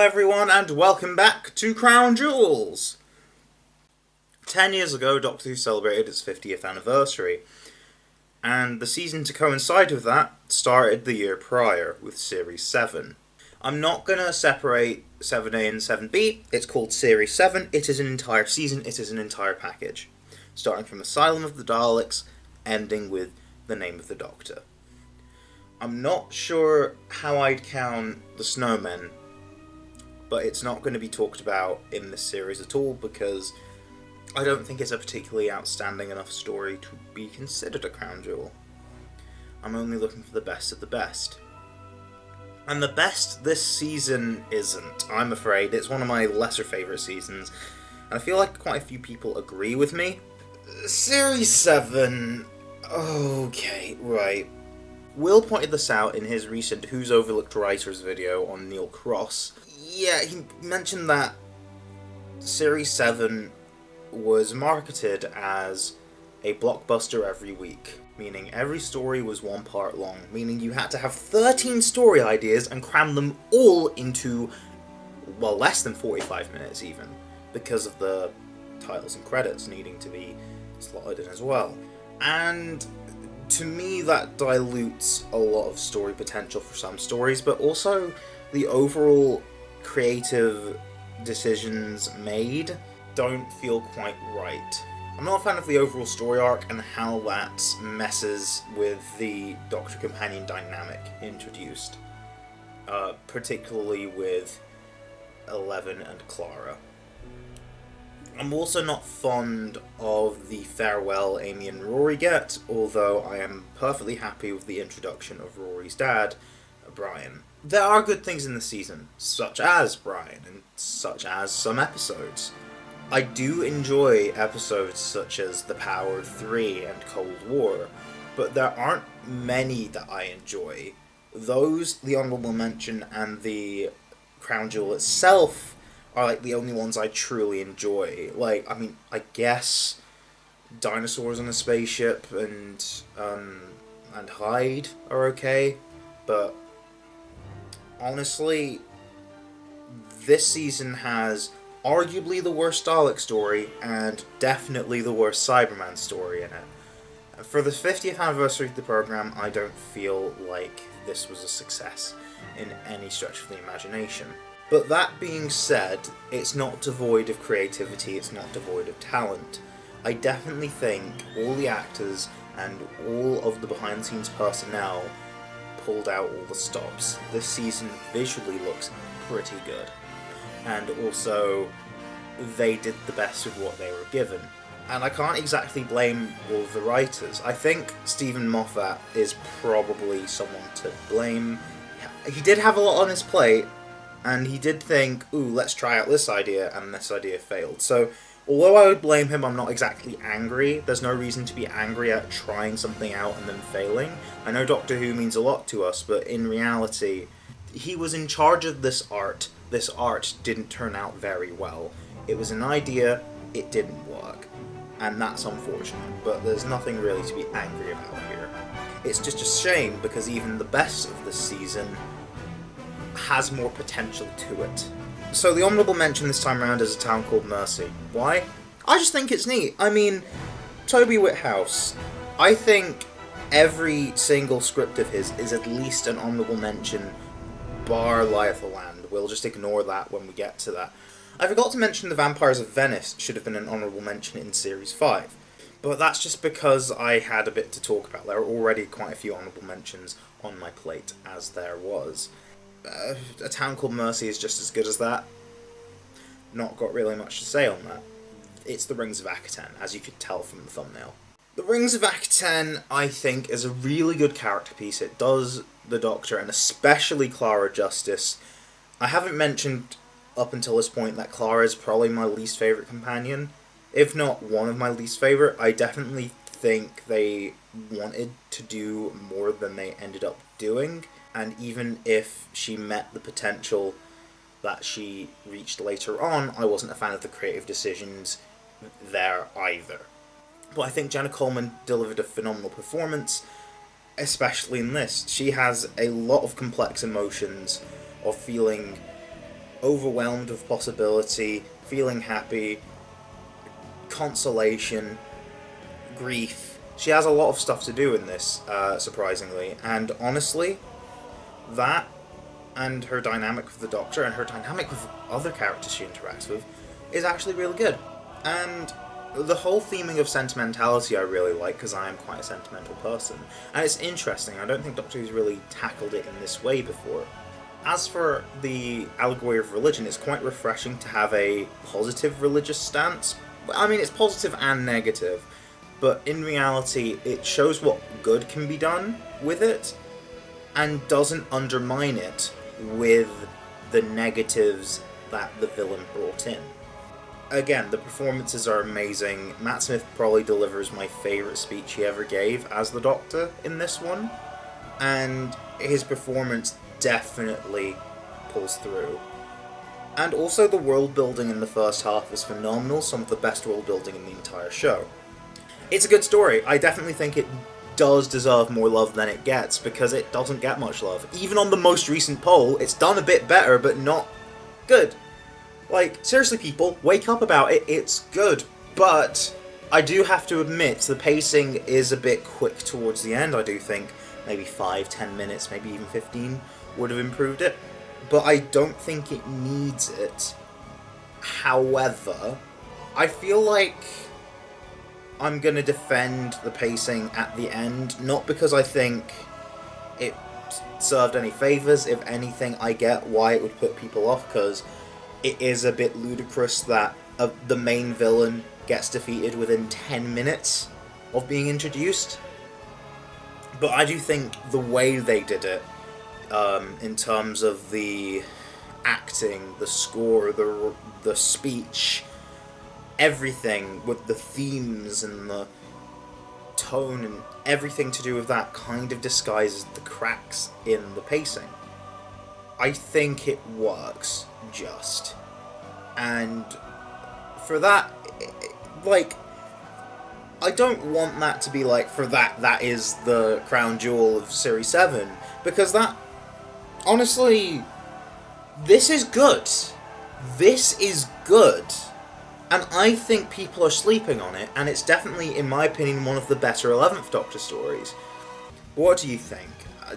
everyone, and welcome back to Crown Jewels! 10 years ago, Doctor Who celebrated its 50th anniversary, and the season to coincide with that started the year prior, with Series 7. I'm not going to separate 7A and 7B, it's called Series 7, it is an entire season, it is an entire package. Starting from Asylum of the Daleks, ending with The Name of the Doctor. I'm not sure how I'd count the Snowmen, but it's not going to be talked about in this series at all because I don't think it's a particularly outstanding enough story to be considered a crown jewel. I'm only looking for the best of the best. And the best this season isn't, I'm afraid. It's one of my lesser favourite seasons, and I feel like quite a few people agree with me. Series 7... Okay, right. Will pointed this out in his recent Who's Overlooked Writers video on Neil Cross. Yeah, he mentioned that Series 7 was marketed as a blockbuster every week, meaning every story was one part long, meaning you had to have 13 story ideas and cram them all into, well, less than 45 minutes even, because of the titles and credits needing to be slotted in as well. And to me, that dilutes a lot of story potential for some stories, but also the overall creative decisions made don't feel quite right. I'm not a fan of the overall story arc and how that messes with the Doctor-Companion dynamic introduced, particularly with Eleven and Clara. I'm also not fond of the farewell Amy and Rory get, although I am perfectly happy with the introduction of Rory's dad, Brian. There are good things in the season, such as Brian, and such as some episodes. I do enjoy episodes such as The Power 3 and Cold War, but there aren't many that I enjoy. Those, the Honourable Mention, and the Crown Jewel itself are like the only ones I truly enjoy. Like, I mean, I guess Dinosaurs on a Spaceship and Hyde are okay, but honestly, this season has arguably the worst Dalek story and definitely the worst Cyberman story in it. For the 50th anniversary of the program, I don't feel like this was a success in any stretch of the imagination. But that being said, it's not devoid of creativity, it's not devoid of talent. I definitely think all the actors and all of the behind-the-scenes personnel pulled out all the stops. This season visually looks pretty good. And also, they did the best with what they were given. And I can't exactly blame all of the writers. I think Stephen Moffat is probably someone to blame. He did have a lot on his plate, and he did think, ooh, let's try out this idea, and this idea failed. So, although I would blame him, I'm not exactly angry. There's no reason to be angry at trying something out and then failing. I know Doctor Who means a lot to us, but in reality, he was in charge of this art. This art didn't turn out very well. It was an idea, it didn't work. And that's unfortunate, but there's nothing really to be angry about here. It's just a shame because even the best of this season has more potential to it. So the honourable mention this time around is A Town Called Mercy. Why? I just think it's neat. I mean, Toby Whithouse. I think every single script of his is at least an honourable mention, bar Lie of the Land. We'll just ignore that when we get to that. I forgot to mention The Vampires of Venice should have been an honourable mention in Series 5. But that's just because I had a bit to talk about. There are already quite a few honourable mentions on my plate, as there was. A Town Called Mercy is just as good as that. Not got really much to say on that. It's The Rings of Akaten, as you could tell from the thumbnail. The Rings of Akaten, I think, is a really good character piece. It does the Doctor, and especially Clara, justice. I haven't mentioned up until this point that Clara is probably my least favourite companion. If not one of my least favourite. I definitely think they wanted to do more than they ended up doing. And even if she met the potential that she reached later on, I wasn't a fan of the creative decisions there either. But I think Jenna Coleman delivered a phenomenal performance, especially in this. She has a lot of complex emotions of feeling overwhelmed with possibility, feeling happy, consolation, grief. She has a lot of stuff to do in this, surprisingly, and honestly, that and her dynamic with the Doctor and her dynamic with other characters she interacts with is actually really good. And the whole theming of sentimentality I really like because I am quite a sentimental person, and it's interesting. I don't think Doctor Who's really tackled it in this way before. As for the allegory of religion, it's quite refreshing to have a positive religious stance. I mean, it's positive and negative, but in reality, it shows what good can be done with it and doesn't undermine it with the negatives that the villain brought in. Again, the performances are amazing. Matt Smith probably delivers my favourite speech he ever gave as the Doctor in this one, and his performance definitely pulls through. And also the world building in the first half is phenomenal, some of the best world building in the entire show. It's a good story. I definitely think it does deserve more love than it gets, because it doesn't get much love. Even on the most recent poll, it's done a bit better, but not good. Like, seriously people, wake up about it, it's good. But I do have to admit, the pacing is a bit quick towards the end. I do think maybe 5-10 minutes, maybe even 15 would have improved it. But I don't think it needs it. However, I feel like I'm going to defend the pacing at the end, not because I think it served any favours. If anything, I get why it would put people off, because it is a bit ludicrous that the main villain gets defeated within 10 minutes of being introduced. But I do think the way they did it, in terms of the acting, the score, the speech, everything with the themes and the tone and everything to do with that kind of disguises the cracks in the pacing. I think it works just. And for that, like, I don't want that to be like, for that is the crown jewel of Series 7, because that, honestly, this is good. This is good. And I think people are sleeping on it, and it's definitely, in my opinion, one of the better 11th Doctor stories. What do you think?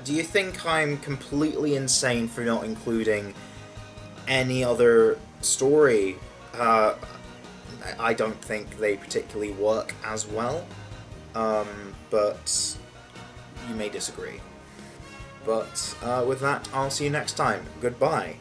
Do you think I'm completely insane for not including any other story? I don't think they particularly work as well, but you may disagree. But with that, I'll see you next time. Goodbye.